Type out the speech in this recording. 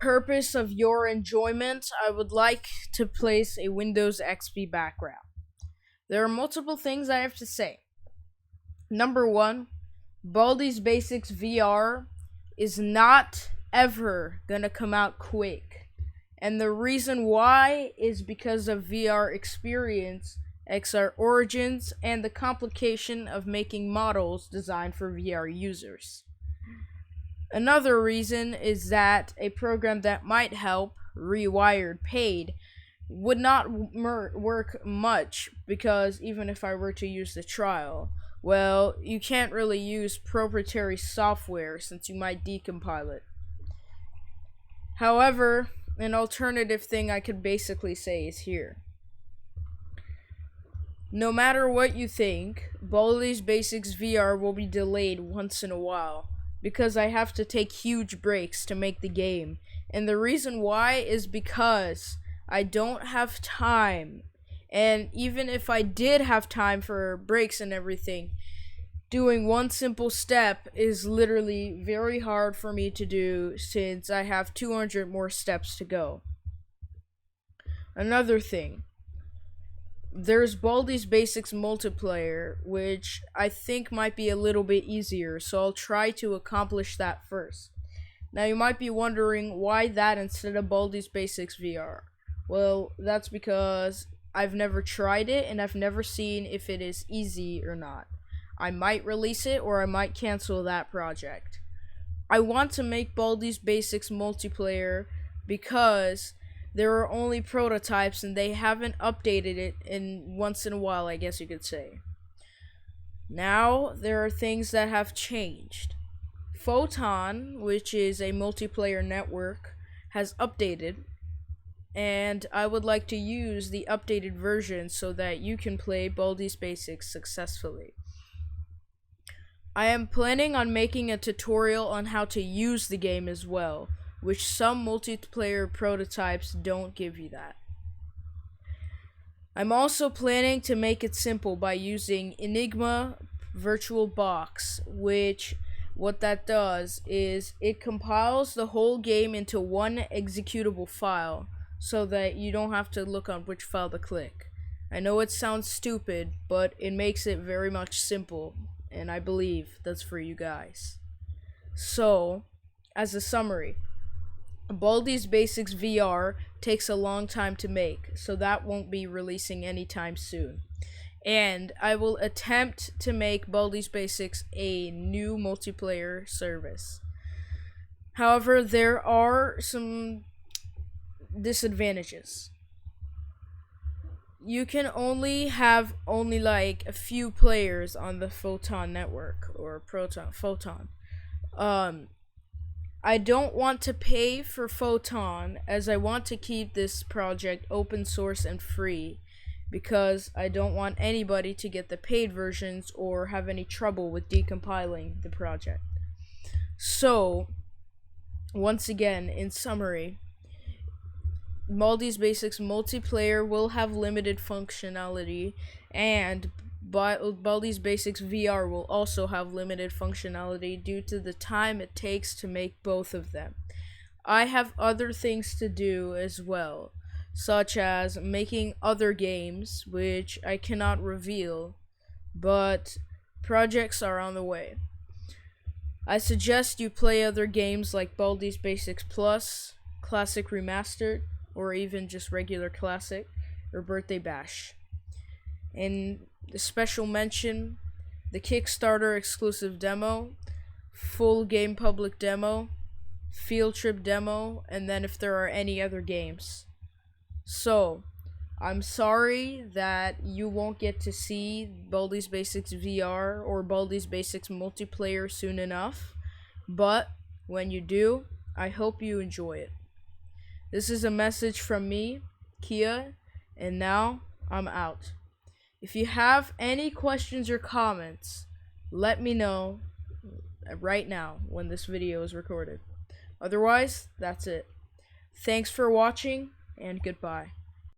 purpose of your enjoyment, I would like to place a Windows XP background. There are multiple things I have to say. Number one, Baldi's Basics VR is not ever gonna come out quick. And the reason why is because of VR experience, XR origins, and the complication of making models designed for VR users. Another reason is that a program that might help, Rewired paid, would not work much because even if I were to use the trial, well, you can't really use proprietary software since you might decompile it. However, an alternative thing I could basically say is here. No matter what you think, Baldi's Basics VR will be delayed once in a while because I have to take huge breaks to make the game. And the reason why is because I don't have time. And even if I did have time for breaks and everything, doing one simple step is literally very hard for me to do since I have 200 more steps to go. Another thing, there's Baldi's Basics multiplayer, which I think might be a little bit easier, so I'll try to accomplish that first. Now you might be wondering why that instead of Baldi's Basics VR. Well, that's because I've never tried it and I've never seen if it is easy or not. I might release it or I might cancel that project. I want to make Baldi's Basics multiplayer because there are only prototypes and they haven't updated it in once in a while, I guess you could say. Now, there are things that have changed. Photon, which is a multiplayer network, has updated, and I would like to use the updated version so that you can play Baldi's Basics successfully. I am planning on making a tutorial on how to use the game as well, which some multiplayer prototypes don't give you that. I'm also planning to make it simple by using Enigma VirtualBox, which what that does is it compiles the whole game into one executable file so that you don't have to look on which file to click. I know it sounds stupid, but it makes it very much simple, and I believe that's for you guys. So, as a summary, Baldi's Basics VR takes a long time to make, so that won't be releasing anytime soon. And I will attempt to make Baldi's Basics a new multiplayer service. However, there are some disadvantages. You can only have like a few players on the Photon network or Photon. I don't want to pay for Photon as I want to keep this project open source and free because I don't want anybody to get the paid versions or have any trouble with decompiling the project. So, once again, in summary, Baldi's Basics multiplayer will have limited functionality, and Baldi's Basics VR will also have limited functionality due to the time it takes to make both of them. I have other things to do as well, such as making other games, which I cannot reveal, but projects are on the way. I suggest you play other games like Baldi's Basics Plus, Classic Remastered, or even just regular Classic, or Birthday Bash. And the special mention, the Kickstarter exclusive demo, full game public demo, field trip demo, and then if there are any other games. So, I'm sorry that you won't get to see Baldi's Basics VR or Baldi's Basics multiplayer soon enough, but when you do, I hope you enjoy it. This is a message from me, Kia, and now I'm out. If you have any questions or comments, let me know right now when this video is recorded. Otherwise, that's it. Thanks for watching, and goodbye.